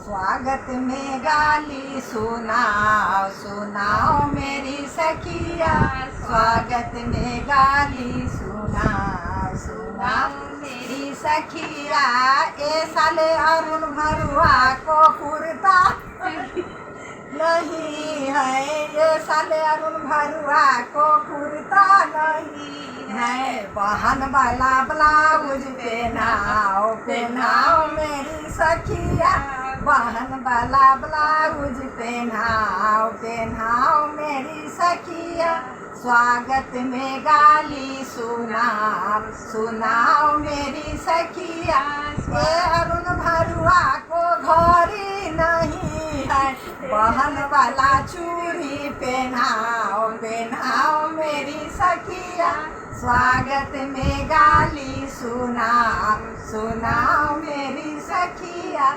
स्वागत में गाली सुनाओ सुनाओ मेरी सखिया, स्वागत में गाली सुनाओ सुनाओ मेरी सखिया। ए साले अरुण भरुआ को कुर्ता नहीं है, ये साले अरुण भरुआ को कुर्ता नहीं है। बहन वाला ब्लाउज पहनाओ पहनाओ मेरी सखिया, बहन वाला ब्लाउज पहनाओ पहनाओ मेरी सखिया। स्वागत में गाली सुनाओ सुनाओ मेरी सखिया। ये अरुण भरुआ को घड़ी नहीं है, बहन वाला चूड़ी पहनाओ पहनाओ मेरी सखिया। स्वागत में गाली सुनाओ सुनाओ मेरी सखिया।